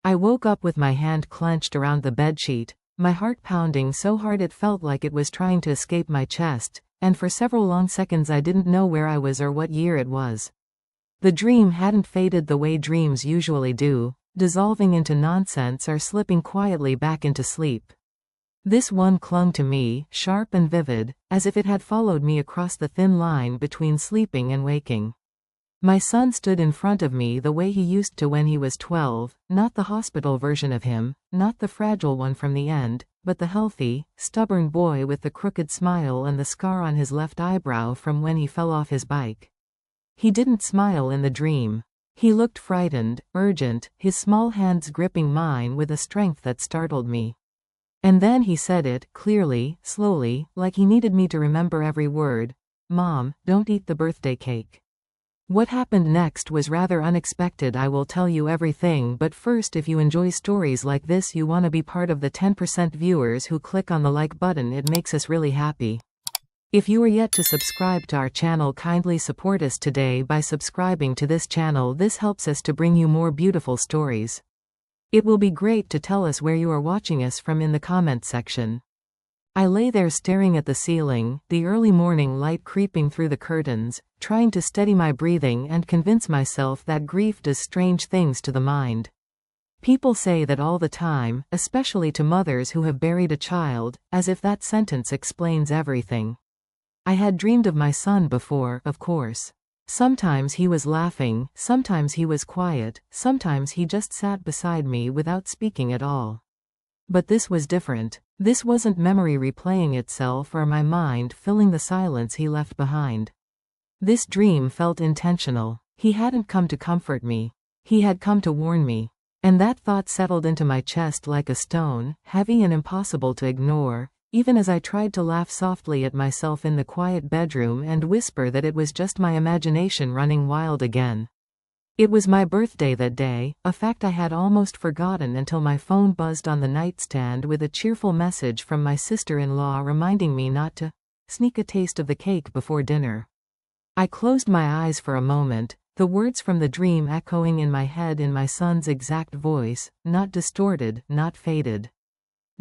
I woke up with my hand clenched around the bedsheet, my heart pounding so hard it felt like it was trying to escape my chest, and for several long seconds I didn't know where I was or what year it was. The dream hadn't faded the way dreams usually do, dissolving into nonsense or slipping quietly back into sleep. This one clung to me, sharp and vivid, as if it had followed me across the thin line between sleeping and waking. My son stood in front of me the way he used to when he was 12, not the hospital version of him, not the fragile one from the end, but the healthy, stubborn boy with the crooked smile and the scar on his left eyebrow from when he fell off his bike. He didn't smile in the dream. He looked frightened, urgent, his small hands gripping mine with a strength that startled me. And then he said it, clearly, slowly, like he needed me to remember every word. "Mom, don't eat the birthday cake." What happened next was rather unexpected. I will tell you everything, but first, if you enjoy stories like this, you want to be part of the 10% viewers who click on the like button. It makes us really happy. If you are yet to subscribe to our channel, kindly support us today by subscribing to this channel. This helps us to bring you more beautiful stories. It will be great to tell us where you are watching us from in the comments section. I lay there staring at the ceiling, the early morning light creeping through the curtains, trying to steady my breathing and convince myself that grief does strange things to the mind. People say that all the time, especially to mothers who have buried a child, as if that sentence explains everything. I had dreamed of my son before, of course. Sometimes he was laughing, sometimes he was quiet, sometimes he just sat beside me without speaking at all. But this was different. This wasn't memory replaying itself or my mind filling the silence he left behind. This dream felt intentional. He hadn't come to comfort me. He had come to warn me. And that thought settled into my chest like a stone, heavy and impossible to ignore, even as I tried to laugh softly at myself in the quiet bedroom and whisper that it was just my imagination running wild again. It was my birthday that day, a fact I had almost forgotten until my phone buzzed on the nightstand with a cheerful message from my sister-in-law reminding me not to sneak a taste of the cake before dinner. I closed my eyes for a moment, the words from the dream echoing in my head in my son's exact voice, not distorted, not faded.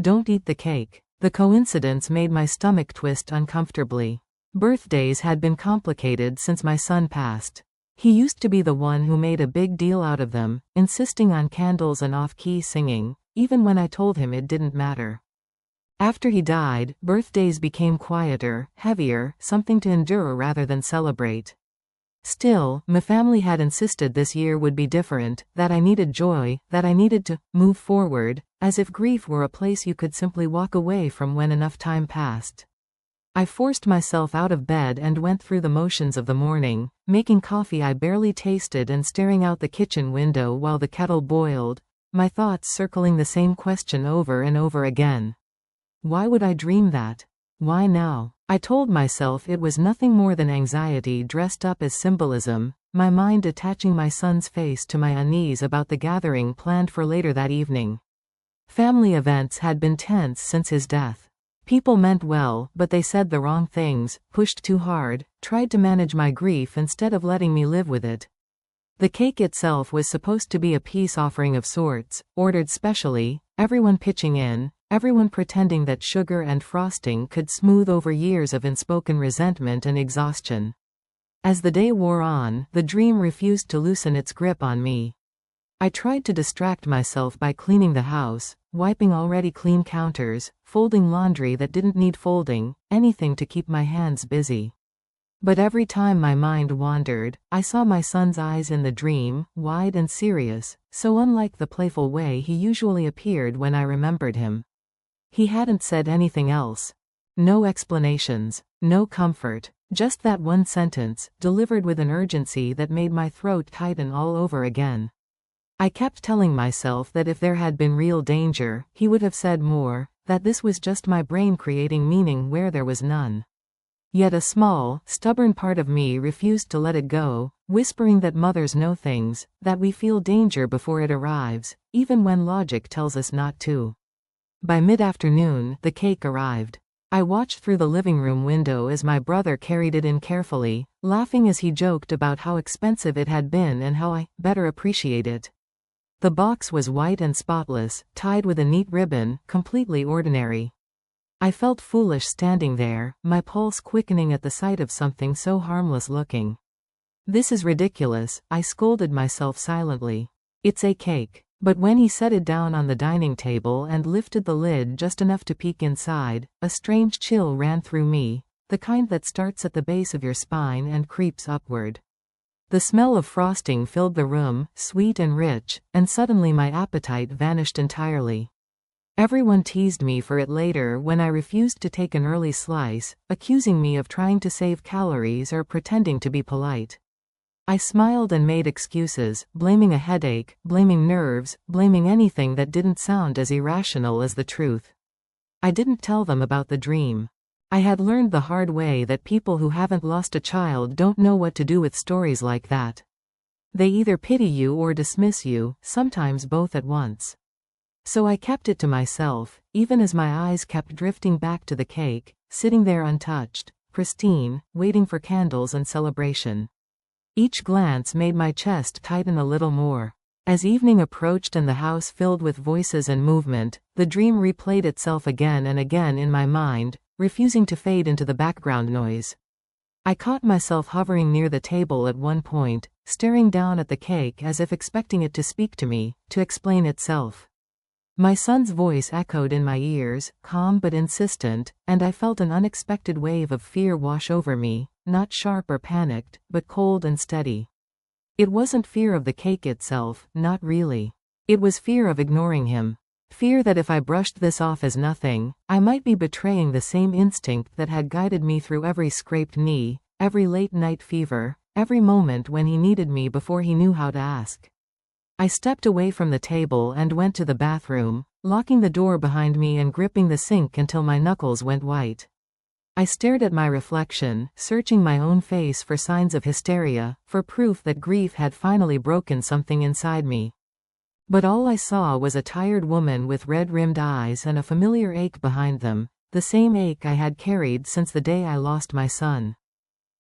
"Don't eat the cake." The coincidence made my stomach twist uncomfortably. Birthdays had been complicated since my son passed. He used to be the one who made a big deal out of them, insisting on candles and off-key singing, even when I told him it didn't matter. After he died, birthdays became quieter, heavier, something to endure rather than celebrate. Still, my family had insisted this year would be different, that I needed joy, that I needed to move forward, as if grief were a place you could simply walk away from when enough time passed. I forced myself out of bed and went through the motions of the morning, making coffee I barely tasted and staring out the kitchen window while the kettle boiled, my thoughts circling the same question over and over again. Why would I dream that? Why now? I told myself it was nothing more than anxiety dressed up as symbolism, my mind attaching my son's face to my unease about the gathering planned for later that evening. Family events had been tense since his death. People meant well, but they said the wrong things, pushed too hard, tried to manage my grief instead of letting me live with it. The cake itself was supposed to be a peace offering of sorts, ordered specially, everyone pitching in, everyone pretending that sugar and frosting could smooth over years of unspoken resentment and exhaustion. As the day wore on, the dream refused to loosen its grip on me. I tried to distract myself by cleaning the house, wiping already clean counters, folding laundry that didn't need folding, anything to keep my hands busy. But every time my mind wandered, I saw my son's eyes in the dream, wide and serious, so unlike the playful way he usually appeared when I remembered him. He hadn't said anything else. No explanations, no comfort, just that one sentence, delivered with an urgency that made my throat tighten all over again. I kept telling myself that if there had been real danger, he would have said more, that this was just my brain creating meaning where there was none. Yet a small, stubborn part of me refused to let it go, whispering that mothers know things, that we feel danger before it arrives, even when logic tells us not to. By mid-afternoon, the cake arrived. I watched through the living room window as my brother carried it in carefully, laughing as he joked about how expensive it had been and how I better appreciate it. The box was white and spotless, tied with a neat ribbon, completely ordinary. I felt foolish standing there, my pulse quickening at the sight of something so harmless looking. This is ridiculous, I scolded myself silently. It's a cake. But when he set it down on the dining table and lifted the lid just enough to peek inside, a strange chill ran through me, the kind that starts at the base of your spine and creeps upward. The smell of frosting filled the room, sweet and rich, and suddenly my appetite vanished entirely. Everyone teased me for it later when I refused to take an early slice, accusing me of trying to save calories or pretending to be polite. I smiled and made excuses, blaming a headache, blaming nerves, blaming anything that didn't sound as irrational as the truth. I didn't tell them about the dream. I had learned the hard way that people who haven't lost a child don't know what to do with stories like that. They either pity you or dismiss you, sometimes both at once. So I kept it to myself, even as my eyes kept drifting back to the cake, sitting there untouched, pristine, waiting for candles and celebration. Each glance made my chest tighten a little more. As evening approached and the house filled with voices and movement, the dream replayed itself again and again in my mind, refusing to fade into the background noise. I caught myself hovering near the table at one point, staring down at the cake as if expecting it to speak to me, to explain itself. My son's voice echoed in my ears, calm but insistent, and I felt an unexpected wave of fear wash over me, not sharp or panicked, but cold and steady. It wasn't fear of the cake itself, not really. It was fear of ignoring him. Fear that if I brushed this off as nothing, I might be betraying the same instinct that had guided me through every scraped knee, every late-night fever, every moment when he needed me before he knew how to ask. I stepped away from the table and went to the bathroom, locking the door behind me and gripping the sink until my knuckles went white. I stared at my reflection, searching my own face for signs of hysteria, for proof that grief had finally broken something inside me. But all I saw was a tired woman with red-rimmed eyes and a familiar ache behind them, the same ache I had carried since the day I lost my son.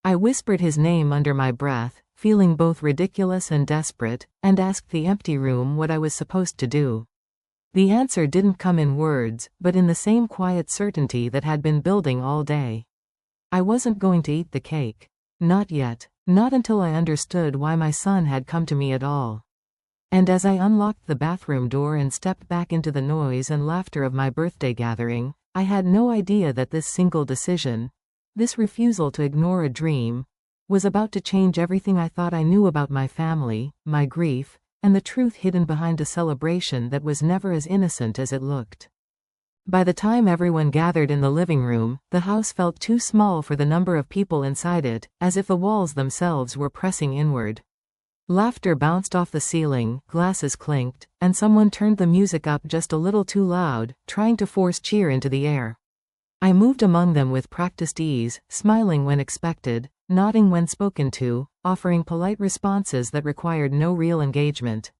I whispered his name under my breath, feeling both ridiculous and desperate, and asked the empty room what I was supposed to do. The answer didn't come in words, but in the same quiet certainty that had been building all day. I wasn't going to eat the cake. Not yet. Not until I understood why my son had come to me at all. And as I unlocked the bathroom door and stepped back into the noise and laughter of my birthday gathering, I had no idea that this single decision, this refusal to ignore a dream, was about to change everything I thought I knew about my family, my grief, and the truth hidden behind a celebration that was never as innocent as it looked. By the time everyone gathered in the living room, the house felt too small for the number of people inside it, as if the walls themselves were pressing inward. Laughter bounced off the ceiling, glasses clinked, and someone turned the music up just a little too loud, trying to force cheer into the air. I moved among them with practiced ease, smiling when expected, nodding when spoken to, offering polite responses that required no real engagement.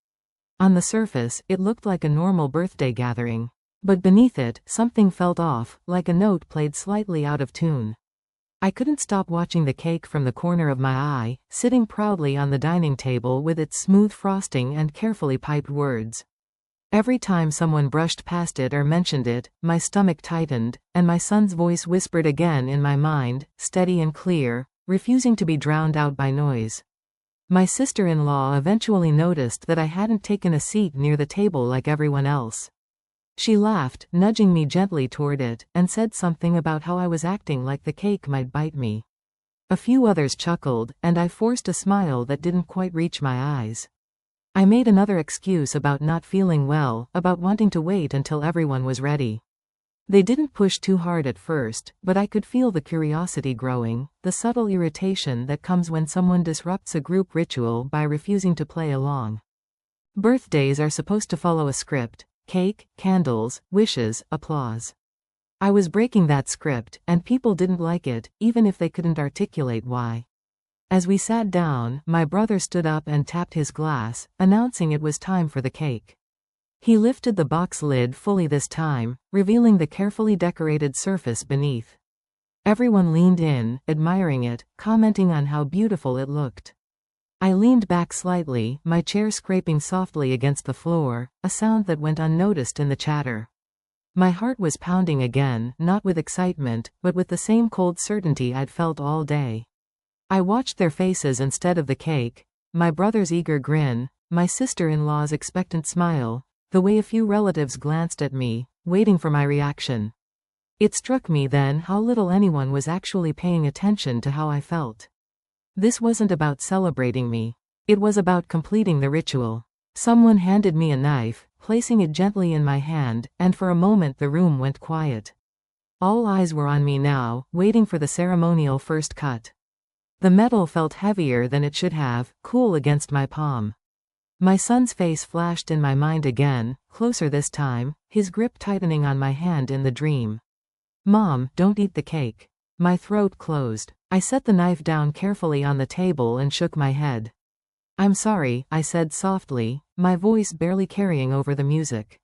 On the surface, it looked like a normal birthday gathering. But beneath it, something felt off, like a note played slightly out of tune. I couldn't stop watching the cake from the corner of my eye, sitting proudly on the dining table with its smooth frosting and carefully piped words. Every time someone brushed past it or mentioned it, my stomach tightened, and my son's voice whispered again in my mind, steady and clear, refusing to be drowned out by noise. My sister-in-law eventually noticed that I hadn't taken a seat near the table like everyone else. She laughed, nudging me gently toward it, and said something about how I was acting like the cake might bite me. A few others chuckled, and I forced a smile that didn't quite reach my eyes. I made another excuse about not feeling well, about wanting to wait until everyone was ready. They didn't push too hard at first, but I could feel the curiosity growing, the subtle irritation that comes when someone disrupts a group ritual by refusing to play along. Birthdays are supposed to follow a script: cake, candles, wishes, applause. I was breaking that script, and people didn't like it, even if they couldn't articulate why. As we sat down, my brother stood up and tapped his glass, announcing it was time for the cake. He lifted the box lid fully this time, revealing the carefully decorated surface beneath. Everyone leaned in, admiring it, commenting on how beautiful it looked. I leaned back slightly, my chair scraping softly against the floor, a sound that went unnoticed in the chatter. My heart was pounding again, not with excitement, but with the same cold certainty I'd felt all day. I watched their faces instead of the cake, my brother's eager grin, my sister-in-law's expectant smile, the way a few relatives glanced at me, waiting for my reaction. It struck me then how little anyone was actually paying attention to how I felt. This wasn't about celebrating me. It was about completing the ritual. Someone handed me a knife, placing it gently in my hand, and for a moment the room went quiet. All eyes were on me now, waiting for the ceremonial first cut. The metal felt heavier than it should have, cool against my palm. My son's face flashed in my mind again, closer this time, his grip tightening on my hand in the dream. "Mom, don't eat the cake." My throat closed. I set the knife down carefully on the table and shook my head. "I'm sorry," I said softly, my voice barely carrying over the music.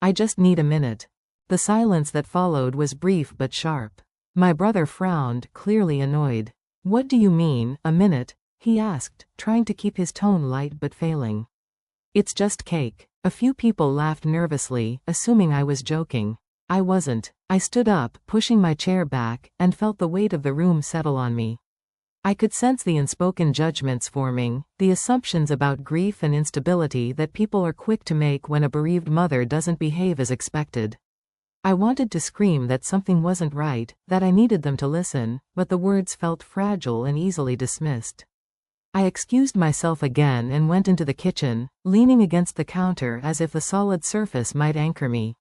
"I just need a minute." The silence that followed was brief but sharp. My brother frowned, clearly annoyed. "What do you mean, a minute?" he asked, trying to keep his tone light but failing. "It's just cake." A few people laughed nervously, assuming I was joking. I wasn't. I stood up, pushing my chair back, and felt the weight of the room settle on me. I could sense the unspoken judgments forming, the assumptions about grief and instability that people are quick to make when a bereaved mother doesn't behave as expected. I wanted to scream that something wasn't right, that I needed them to listen, but the words felt fragile and easily dismissed. I excused myself again and went into the kitchen, leaning against the counter as if a solid surface might anchor me.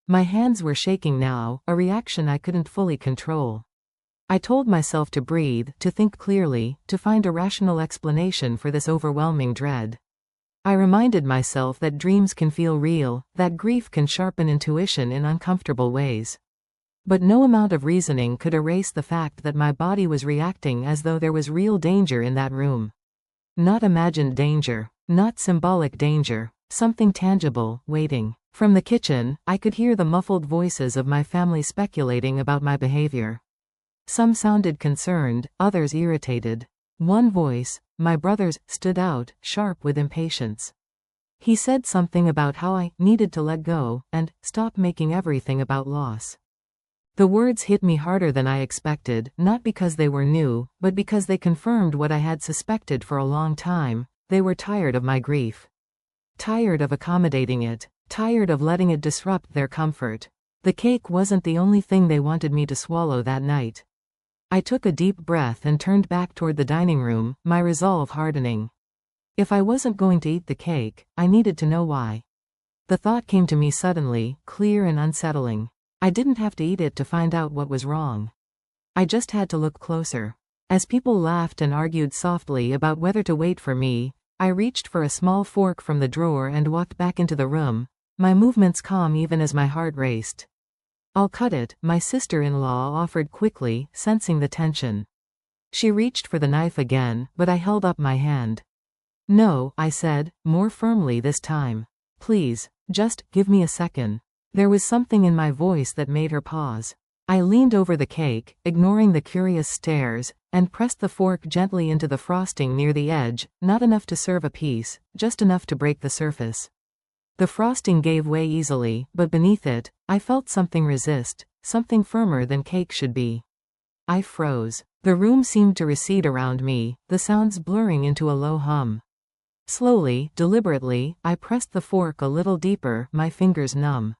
My hands were shaking now, a reaction I couldn't fully control. I told myself to breathe, to think clearly, to find a rational explanation for this overwhelming dread. I reminded myself that dreams can feel real, that grief can sharpen intuition in uncomfortable ways. But no amount of reasoning could erase the fact that my body was reacting as though there was real danger in that room. Not imagined danger, not symbolic danger, something tangible, waiting. From the kitchen, I could hear the muffled voices of my family speculating about my behavior. Some sounded concerned, others irritated. One voice, my brother's, stood out, sharp with impatience. He said something about how I needed to let go, and stop making everything about loss. The words hit me harder than I expected, not because they were new, but because they confirmed what I had suspected for a long time. They were tired of my grief. Tired of accommodating it. Tired of letting it disrupt their comfort. The cake wasn't the only thing they wanted me to swallow that night. I took a deep breath and turned back toward the dining room, my resolve hardening. If I wasn't going to eat the cake, I needed to know why. The thought came to me suddenly, clear and unsettling. I didn't have to eat it to find out what was wrong. I just had to look closer. As people laughed and argued softly about whether to wait for me, I reached for a small fork from the drawer and walked back into the room, my movements calm even as my heart raced. "I'll cut it," my sister-in-law offered quickly, sensing the tension. She reached for the knife again, but I held up my hand. "No," I said, more firmly this time. "Please, just give me a second." There was something in my voice that made her pause. I leaned over the cake, ignoring the curious stares, and pressed the fork gently into the frosting near the edge, not enough to serve a piece, just enough to break the surface. The frosting gave way easily, but beneath it, I felt something resist, something firmer than cake should be. I froze. The room seemed to recede around me, the sounds blurring into a low hum. Slowly, deliberately, I pressed the fork a little deeper, my fingers numb.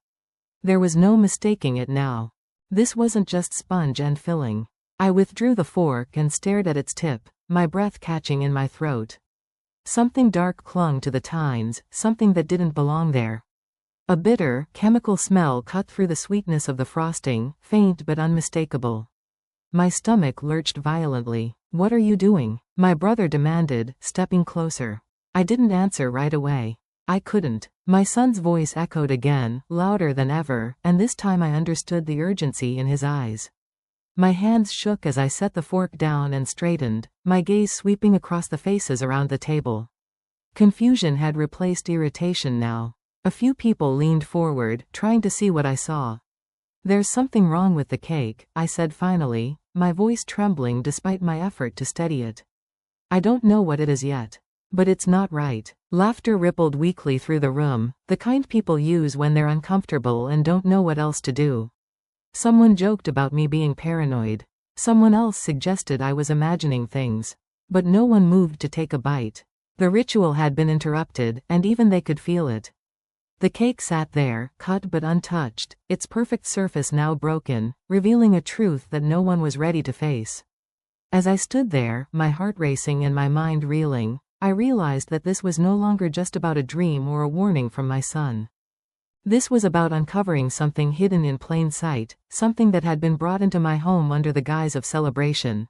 There was no mistaking it now. This wasn't just sponge and filling. I withdrew the fork and stared at its tip, my breath catching in my throat. Something dark clung to the tines, something that didn't belong there. A bitter, chemical smell cut through the sweetness of the frosting, faint but unmistakable. My stomach lurched violently. "What are you doing?" my brother demanded, stepping closer. I didn't answer right away. I couldn't. My son's voice echoed again, louder than ever, and this time I understood the urgency in his eyes. My hands shook as I set the fork down and straightened, my gaze sweeping across the faces around the table. Confusion had replaced irritation now. A few people leaned forward, trying to see what I saw. "There's something wrong with the cake," I said finally, my voice trembling despite my effort to steady it. I don't know what it is yet. But it's not right. Laughter rippled weakly through the room, the kind people use when they're uncomfortable and don't know what else to do. Someone joked about me being paranoid. Someone else suggested I was imagining things. But no one moved to take a bite. The ritual had been interrupted, and even they could feel it. The cake sat there, cut but untouched, its perfect surface now broken, revealing a truth that no one was ready to face. As I stood there, my heart racing and my mind reeling, I realized that this was no longer just about a dream or a warning from my son. This was about uncovering something hidden in plain sight, something that had been brought into my home under the guise of celebration.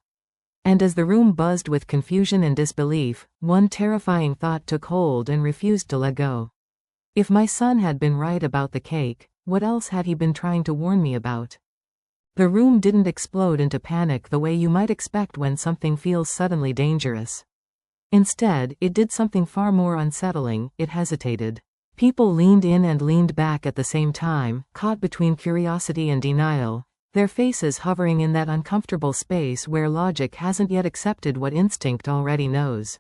And as the room buzzed with confusion and disbelief, one terrifying thought took hold and refused to let go. If my son had been right about the cake, what else had he been trying to warn me about? The room didn't explode into panic the way you might expect when something feels suddenly dangerous. Instead, it did something far more unsettling. It hesitated. People leaned in and leaned back at the same time, caught between curiosity and denial, their faces hovering in that uncomfortable space where logic hasn't yet accepted what instinct already knows.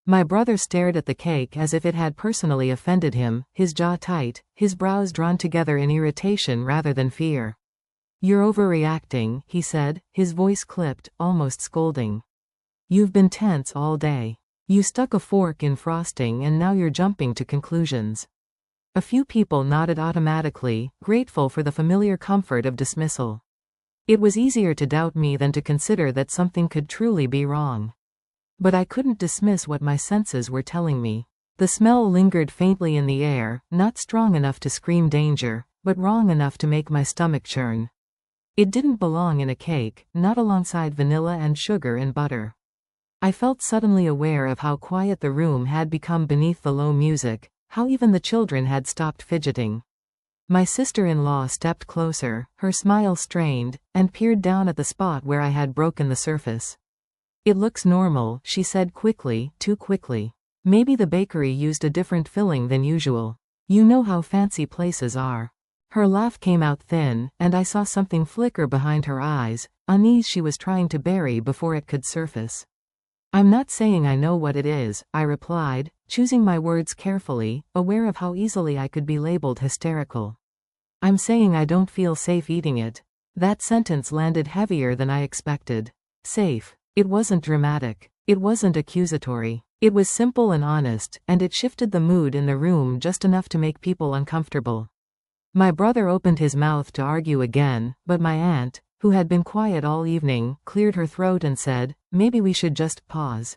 My brother stared at the cake as if it had personally offended him, his jaw tight, his brows drawn together in irritation rather than fear. "You're overreacting," he said, his voice clipped, almost scolding. "You've been tense all day. You stuck a fork in frosting and now you're jumping to conclusions." A few people nodded automatically, grateful for the familiar comfort of dismissal. It was easier to doubt me than to consider that something could truly be wrong. But I couldn't dismiss what my senses were telling me. The smell lingered faintly in the air, not strong enough to scream danger, but wrong enough to make my stomach churn. It didn't belong in a cake, not alongside vanilla and sugar and butter. I felt suddenly aware of how quiet the room had become beneath the low music, how even the children had stopped fidgeting. My sister-in-law stepped closer, her smile strained, and peered down at the spot where I had broken the surface. "It looks normal," she said quickly, too quickly. "Maybe the bakery used a different filling than usual. You know how fancy places are." Her laugh came out thin, and I saw something flicker behind her eyes, unease she was trying to bury before it could surface. "I'm not saying I know what it is," I replied, choosing my words carefully, aware of how easily I could be labeled hysterical. "I'm saying I don't feel safe eating it." That sentence landed heavier than I expected. Safe. It wasn't dramatic. It wasn't accusatory. It was simple and honest, and it shifted the mood in the room just enough to make people uncomfortable. My brother opened his mouth to argue again, but my aunt, who had been quiet all evening, cleared her throat and said, "Maybe we should just pause."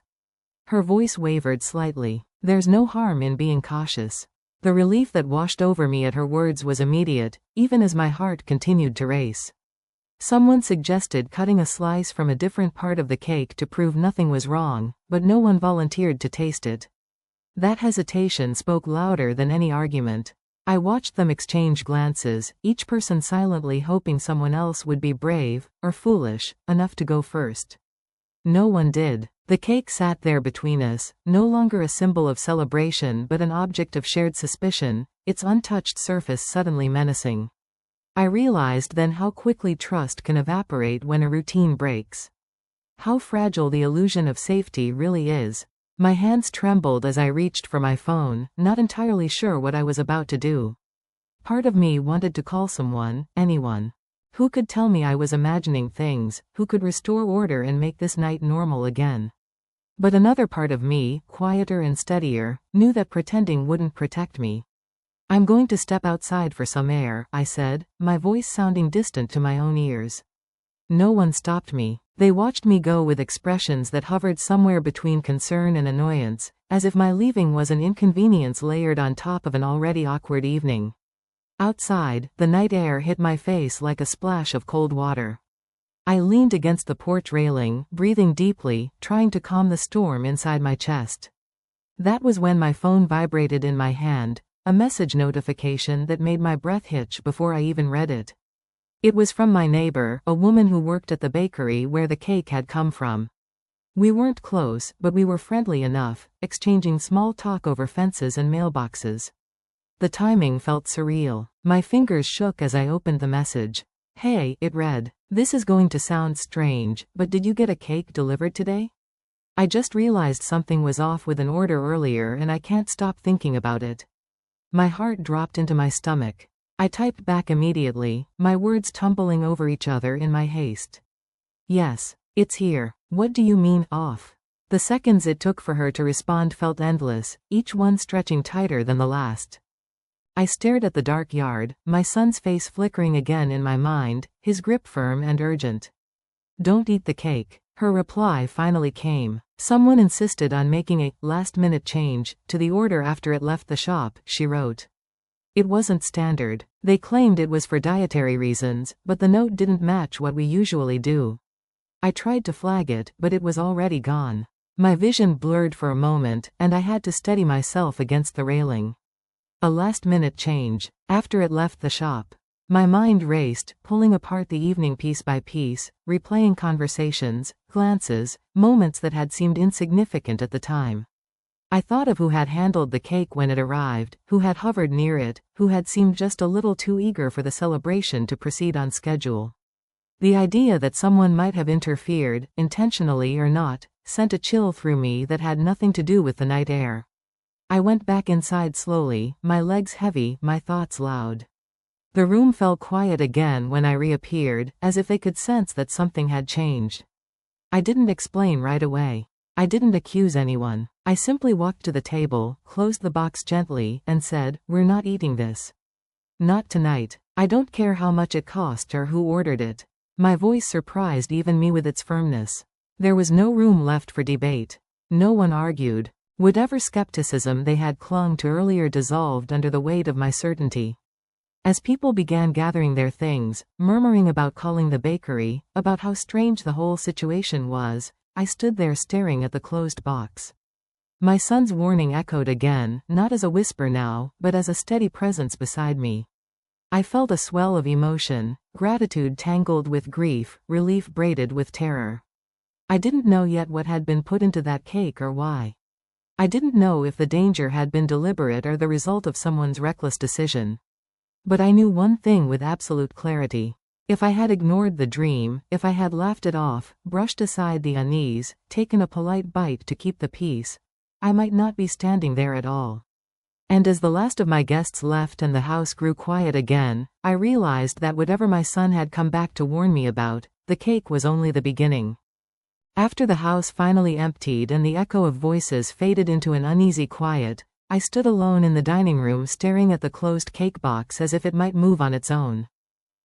Her voice wavered slightly. "There's no harm in being cautious." The relief that washed over me at her words was immediate, even as my heart continued to race. Someone suggested cutting a slice from a different part of the cake to prove nothing was wrong, but no one volunteered to taste it. That hesitation spoke louder than any argument. I watched them exchange glances, each person silently hoping someone else would be brave, or foolish, enough to go first. No one did. The cake sat there between us, no longer a symbol of celebration but an object of shared suspicion, its untouched surface suddenly menacing. I realized then how quickly trust can evaporate when a routine breaks. How fragile the illusion of safety really is. My hands trembled as I reached for my phone, not entirely sure what I was about to do. Part of me wanted to call someone, anyone. Who could tell me I was imagining things, who could restore order and make this night normal again? But another part of me, quieter and steadier, knew that pretending wouldn't protect me. "I'm going to step outside for some air," I said, my voice sounding distant to my own ears. No one stopped me. They watched me go with expressions that hovered somewhere between concern and annoyance, as if my leaving was an inconvenience layered on top of an already awkward evening. Outside, the night air hit my face like a splash of cold water. I leaned against the porch railing, breathing deeply, trying to calm the storm inside my chest. That was when my phone vibrated in my hand, a message notification that made my breath hitch before I even read it. It was from my neighbor, a woman who worked at the bakery where the cake had come from. We weren't close, but we were friendly enough, exchanging small talk over fences and mailboxes. The timing felt surreal. My fingers shook as I opened the message. "Hey," it read. "This is going to sound strange, but did you get a cake delivered today?" I just realized something was off with an order earlier and I can't stop thinking about it. My heart dropped into my stomach. I typed back immediately, my words tumbling over each other in my haste. Yes, it's here. What do you mean, off? The seconds it took for her to respond felt endless, each one stretching tighter than the last. I stared at the dark yard, my son's face flickering again in my mind, his grip firm and urgent. Don't eat the cake. Her reply finally came. Someone insisted on making a last-minute change to the order after it left the shop, she wrote. It wasn't standard. They claimed it was for dietary reasons, but the note didn't match what we usually do. I tried to flag it, but it was already gone. My vision blurred for a moment, and I had to steady myself against the railing. A last-minute change. After it left the shop. My mind raced, pulling apart the evening piece by piece, replaying conversations, glances, moments that had seemed insignificant at the time. I thought of who had handled the cake when it arrived, who had hovered near it, who had seemed just a little too eager for the celebration to proceed on schedule. The idea that someone might have interfered, intentionally or not, sent a chill through me that had nothing to do with the night air. I went back inside slowly, my legs heavy, my thoughts loud. The room fell quiet again when I reappeared, as if they could sense that something had changed. I didn't explain right away. I didn't accuse anyone. I simply walked to the table, closed the box gently, and said, "We're not eating this. Not tonight. I don't care how much it cost or who ordered it." My voice surprised even me with its firmness. There was no room left for debate. No one argued. Whatever skepticism they had clung to earlier dissolved under the weight of my certainty. As people began gathering their things, murmuring about calling the bakery, about how strange the whole situation was, I stood there staring at the closed box. My son's warning echoed again, not as a whisper now, but as a steady presence beside me. I felt a swell of emotion, gratitude tangled with grief, relief braided with terror. I didn't know yet what had been put into that cake or why. I didn't know if the danger had been deliberate or the result of someone's reckless decision. But I knew one thing with absolute clarity. If I had ignored the dream, if I had laughed it off, brushed aside the unease, taken a polite bite to keep the peace, I might not be standing there at all. And as the last of my guests left and the house grew quiet again, I realized that whatever my son had come back to warn me about, the cake was only the beginning. After the house finally emptied and the echo of voices faded into an uneasy quiet, I stood alone in the dining room staring at the closed cake box as if it might move on its own.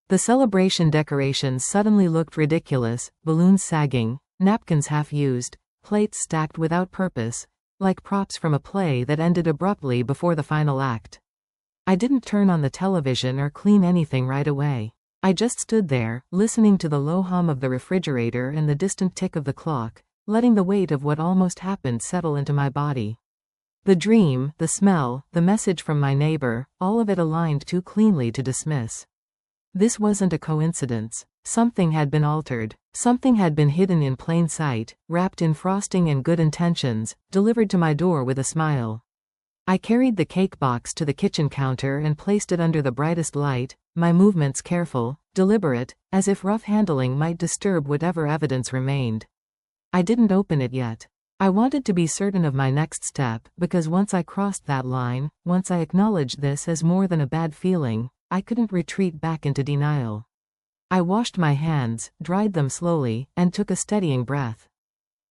The celebration decorations suddenly looked ridiculous, balloons sagging, napkins half-used, plates stacked without purpose, like props from a play that ended abruptly before the final act. I didn't turn on the television or clean anything right away. I just stood there, listening to the low hum of the refrigerator and the distant tick of the clock, letting the weight of what almost happened settle into my body. The dream, the smell, the message from my neighbor, all of it aligned too cleanly to dismiss. This wasn't a coincidence. Something had been altered. Something had been hidden in plain sight, wrapped in frosting and good intentions, delivered to my door with a smile. I carried the cake box to the kitchen counter and placed it under the brightest light, my movements careful, deliberate, as if rough handling might disturb whatever evidence remained. I didn't open it yet. I wanted to be certain of my next step, because once I crossed that line, once I acknowledged this as more than a bad feeling, I couldn't retreat back into denial. I washed my hands, dried them slowly, and took a steadying breath.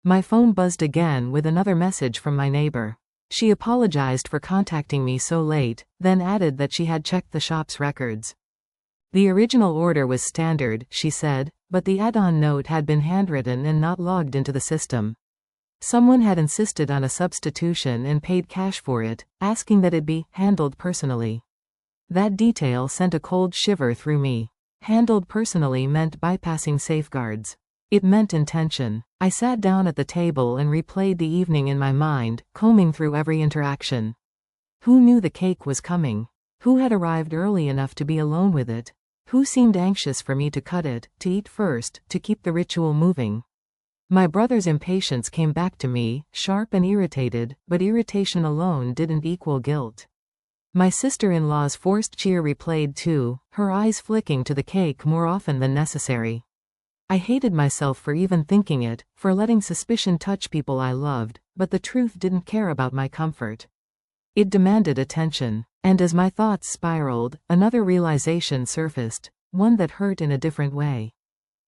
My phone buzzed again with another message from my neighbor. She apologized for contacting me so late, then added that she had checked the shop's records. The original order was standard, she said, but the add-on note had been handwritten and not logged into the system. Someone had insisted on a substitution and paid cash for it, asking that it be handled personally. That detail sent a cold shiver through me. Handled personally meant bypassing safeguards. It meant intention. I sat down at the table and replayed the evening in my mind, combing through every interaction. Who knew the cake was coming? Who had arrived early enough to be alone with it? Who seemed anxious for me to cut it, to eat first, to keep the ritual moving? My brother's impatience came back to me, sharp and irritated, but irritation alone didn't equal guilt. My sister-in-law's forced cheer replayed too, her eyes flicking to the cake more often than necessary. I hated myself for even thinking it, for letting suspicion touch people I loved, but the truth didn't care about my comfort. It demanded attention. And as my thoughts spiraled, another realization surfaced, one that hurt in a different way.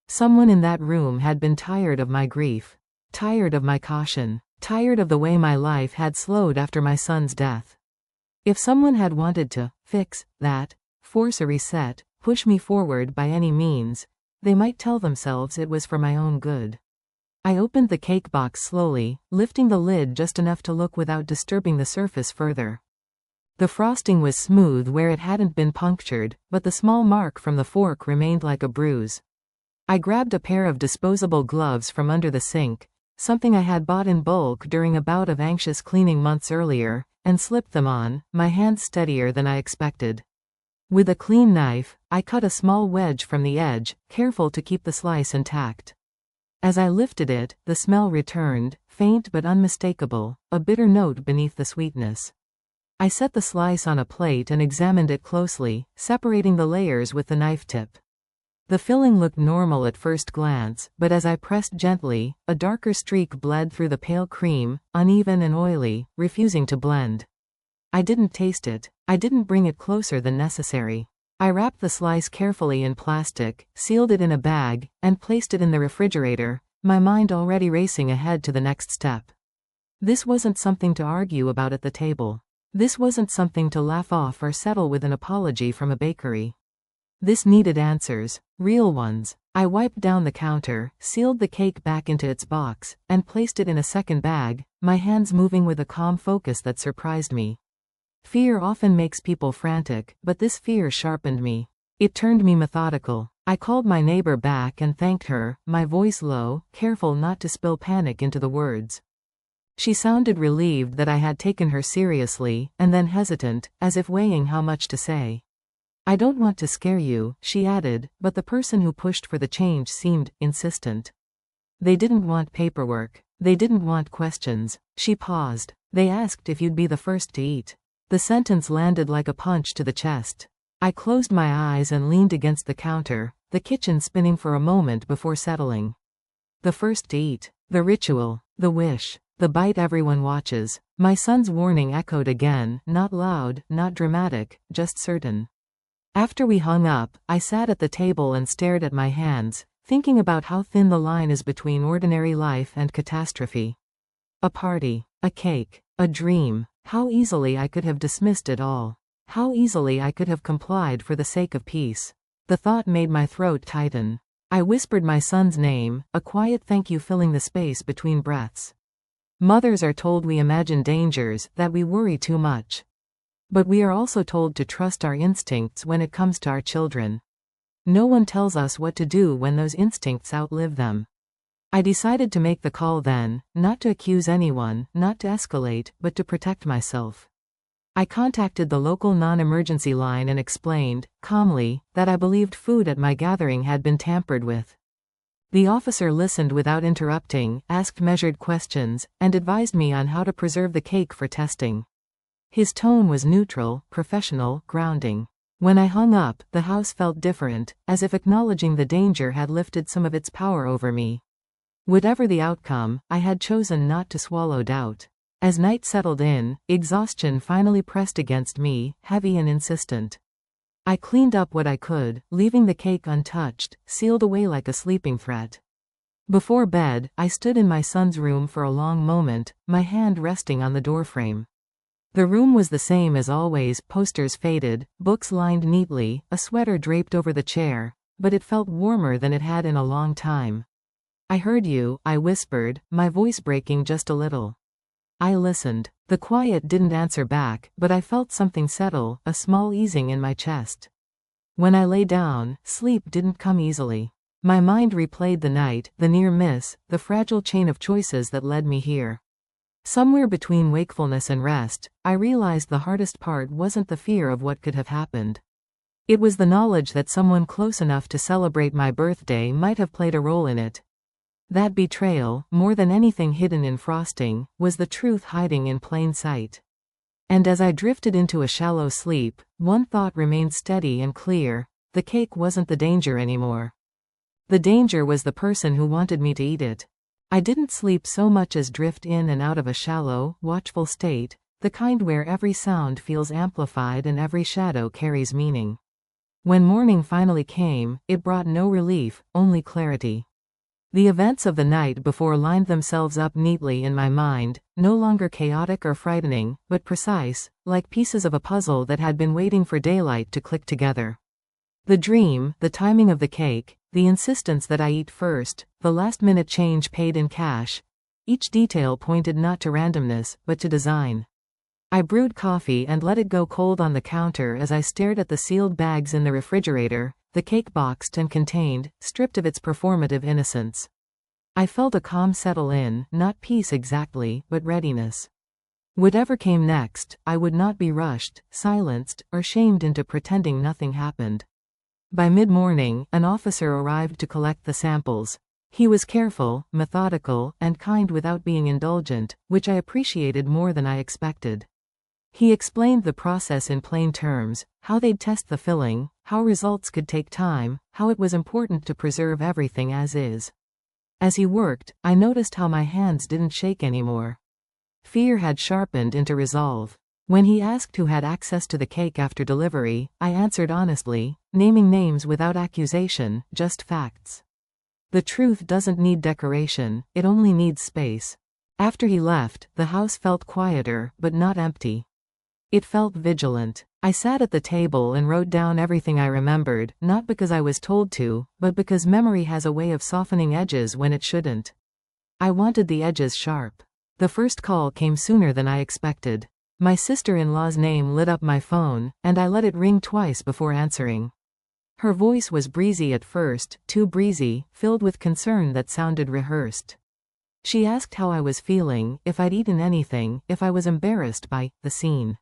Someone in that room had been tired of my grief, tired of my caution, tired of the way my life had slowed after my son's death. If someone had wanted to fix that, force a reset, push me forward by any means, they might tell themselves it was for my own good. I opened the cake box slowly, lifting the lid just enough to look without disturbing the surface further. The frosting was smooth where it hadn't been punctured, but the small mark from the fork remained like a bruise. I grabbed a pair of disposable gloves from under the sink, something I had bought in bulk during a bout of anxious cleaning months earlier, and slipped them on, my hands steadier than I expected. With a clean knife, I cut a small wedge from the edge, careful to keep the slice intact. As I lifted it, the smell returned, faint but unmistakable, a bitter note beneath the sweetness. I set the slice on a plate and examined it closely, separating the layers with the knife tip. The filling looked normal at first glance, but as I pressed gently, a darker streak bled through the pale cream, uneven and oily, refusing to blend. I didn't taste it. I didn't bring it closer than necessary. I wrapped the slice carefully in plastic, sealed it in a bag, and placed it in the refrigerator, my mind already racing ahead to the next step. This wasn't something to argue about at the table. This wasn't something to laugh off or settle with an apology from a bakery. This needed answers, real ones. I wiped down the counter, sealed the cake back into its box, and placed it in a second bag, my hands moving with a calm focus that surprised me. Fear often makes people frantic, but this fear sharpened me. It turned me methodical. I called my neighbor back and thanked her, my voice low, careful not to spill panic into the words. She sounded relieved that I had taken her seriously, and then hesitant, as if weighing how much to say. I don't want to scare you, she added, but the person who pushed for the change seemed insistent. They didn't want paperwork. They didn't want questions. She paused. They asked if you'd be the first to eat. The sentence landed like a punch to the chest. I closed my eyes and leaned against the counter, the kitchen spinning for a moment before settling. The first to eat. The ritual. The wish. The bite everyone watches. My son's warning echoed again, not loud, not dramatic, just certain. After we hung up, I sat at the table and stared at my hands, thinking about how thin the line is between ordinary life and catastrophe. A party, a cake, a dream. How easily I could have dismissed it all. How easily I could have complied for the sake of peace. The thought made my throat tighten. I whispered my son's name, a quiet thank you filling the space between breaths. Mothers are told we imagine dangers, that we worry too much. But we are also told to trust our instincts when it comes to our children. No one tells us what to do when those instincts outlive them. I decided to make the call then, not to accuse anyone, not to escalate, but to protect myself. I contacted the local non-emergency line and explained, calmly, that I believed food at my gathering had been tampered with. The officer listened without interrupting, asked measured questions, and advised me on how to preserve the cake for testing. His tone was neutral, professional, grounding. When I hung up, the house felt different, as if acknowledging the danger had lifted some of its power over me. Whatever the outcome, I had chosen not to swallow doubt. As night settled in, exhaustion finally pressed against me, heavy and insistent. I cleaned up what I could, leaving the cake untouched, sealed away like a sleeping threat. Before bed, I stood in my son's room for a long moment, my hand resting on the doorframe. The room was the same as always, posters faded, books lined neatly, a sweater draped over the chair, but it felt warmer than it had in a long time. I heard you, I whispered, my voice breaking just a little. I listened. The quiet didn't answer back, but I felt something settle, a small easing in my chest. When I lay down, sleep didn't come easily. My mind replayed the night, the near miss, the fragile chain of choices that led me here. Somewhere between wakefulness and rest, I realized the hardest part wasn't the fear of what could have happened. It was the knowledge that someone close enough to celebrate my birthday might have played a role in it. That betrayal, more than anything hidden in frosting, was the truth hiding in plain sight. And as I drifted into a shallow sleep, one thought remained steady and clear: the cake wasn't the danger anymore. The danger was the person who wanted me to eat it. I didn't sleep so much as drift in and out of a shallow, watchful state, the kind where every sound feels amplified and every shadow carries meaning. When morning finally came, it brought no relief, only clarity. The events of the night before lined themselves up neatly in my mind, no longer chaotic or frightening, but precise, like pieces of a puzzle that had been waiting for daylight to click together. The dream, the timing of the cake, the insistence that I eat first, the last-minute change paid in cash, each detail pointed not to randomness, but to design. I brewed coffee and let it go cold on the counter as I stared at the sealed bags in the refrigerator, the cake boxed and contained, stripped of its performative innocence. I felt a calm settle in, not peace exactly, but readiness. Whatever came next, I would not be rushed, silenced, or shamed into pretending nothing happened. By mid-morning, an officer arrived to collect the samples. He was careful, methodical, and kind without being indulgent, which I appreciated more than I expected. He explained the process in plain terms, how they'd test the filling, how results could take time, how it was important to preserve everything as is. As he worked, I noticed how my hands didn't shake anymore. Fear had sharpened into resolve. When he asked who had access to the cake after delivery, I answered honestly, naming names without accusation, just facts. The truth doesn't need decoration, it only needs space. After he left, the house felt quieter, but not empty. It felt vigilant. I sat at the table and wrote down everything I remembered, not because I was told to, but because memory has a way of softening edges when it shouldn't. I wanted the edges sharp. The first call came sooner than I expected. My sister-in-law's name lit up my phone, and I let it ring twice before answering. Her voice was breezy at first, too breezy, filled with concern that sounded rehearsed. She asked how I was feeling, if I'd eaten anything, if I was embarrassed by the scene.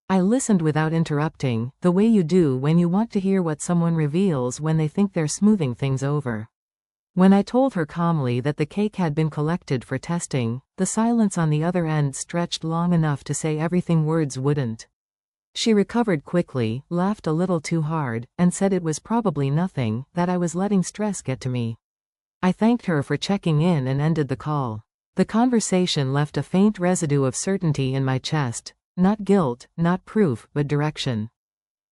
I listened without interrupting, the way you do when you want to hear what someone reveals when they think they're smoothing things over. When I told her calmly that the cake had been collected for testing, the silence on the other end stretched long enough to say everything words wouldn't. She recovered quickly, laughed a little too hard, and said it was probably nothing, that I was letting stress get to me. I thanked her for checking in and ended the call. The conversation left a faint residue of certainty in my chest. Not guilt, not proof, but direction.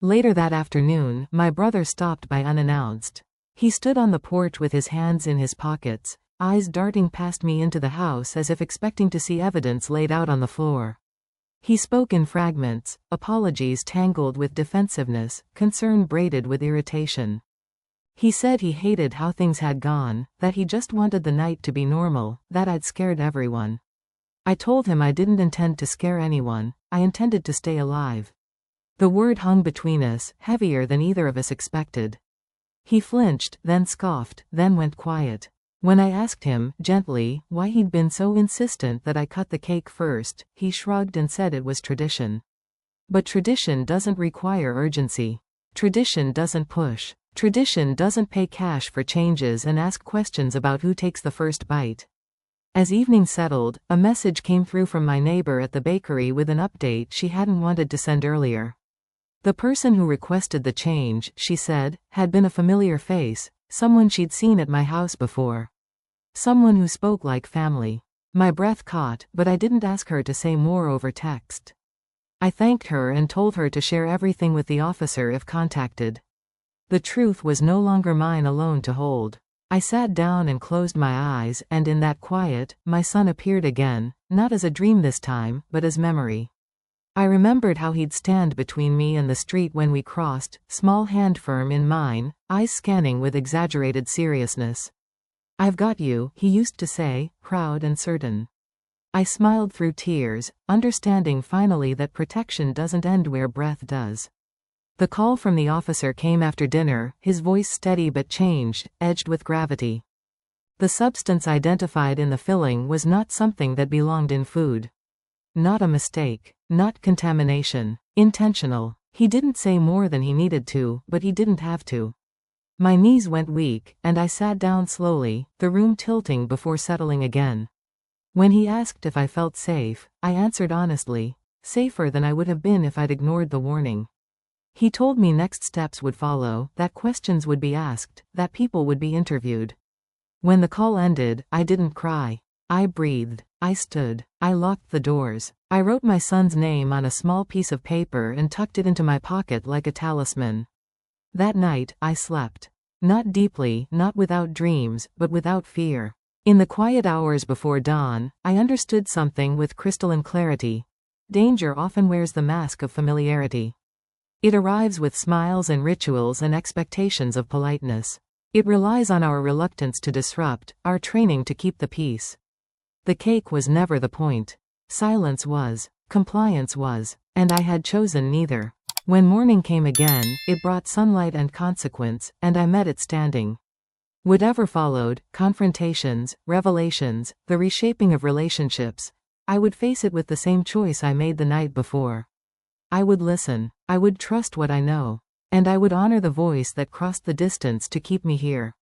Later that afternoon, my brother stopped by unannounced. He stood on the porch with his hands in his pockets, eyes darting past me into the house as if expecting to see evidence laid out on the floor. He spoke in fragments, apologies tangled with defensiveness, concern braided with irritation. He said he hated how things had gone, that he just wanted the night to be normal, that I'd scared everyone. I told him I didn't intend to scare anyone, I intended to stay alive. The word hung between us, heavier than either of us expected. He flinched, then scoffed, then went quiet. When I asked him, gently, why he'd been so insistent that I cut the cake first, he shrugged and said it was tradition. But tradition doesn't require urgency. Tradition doesn't push. Tradition doesn't pay cash for changes and ask questions about who takes the first bite. As evening settled, a message came through from my neighbor at the bakery with an update she hadn't wanted to send earlier. The person who requested the change, she said, had been a familiar face, someone she'd seen at my house before. Someone who spoke like family. My breath caught, but I didn't ask her to say more over text. I thanked her and told her to share everything with the officer if contacted. The truth was no longer mine alone to hold. I sat down and closed my eyes, and in that quiet, my son appeared again, not as a dream this time, but as memory. I remembered how he'd stand between me and the street when we crossed, small hand firm in mine, eyes scanning with exaggerated seriousness. "I've got you," he used to say, proud and certain. I smiled through tears, understanding finally that protection doesn't end where breath does. The call from the officer came after dinner, his voice steady but changed, edged with gravity. The substance identified in the filling was not something that belonged in food. Not a mistake. Not contamination. Intentional. He didn't say more than he needed to, but he didn't have to. My knees went weak, and I sat down slowly, the room tilting before settling again. When he asked if I felt safe, I answered honestly, safer than I would have been if I'd ignored the warning. He told me next steps would follow, that questions would be asked, that people would be interviewed. When the call ended, I didn't cry. I breathed. I stood. I locked the doors. I wrote my son's name on a small piece of paper and tucked it into my pocket like a talisman. That night, I slept. Not deeply, not without dreams, but without fear. In the quiet hours before dawn, I understood something with crystalline clarity. Danger often wears the mask of familiarity. It arrives with smiles and rituals and expectations of politeness. It relies on our reluctance to disrupt, our training to keep the peace. The cake was never the point. Silence was. Compliance was. And I had chosen neither. When morning came again, it brought sunlight and consequence, and I met it standing. Whatever followed, confrontations, revelations, the reshaping of relationships, I would face it with the same choice I made the night before. I would listen. I would trust what I know. And I would honor the voice that crossed the distance to keep me here.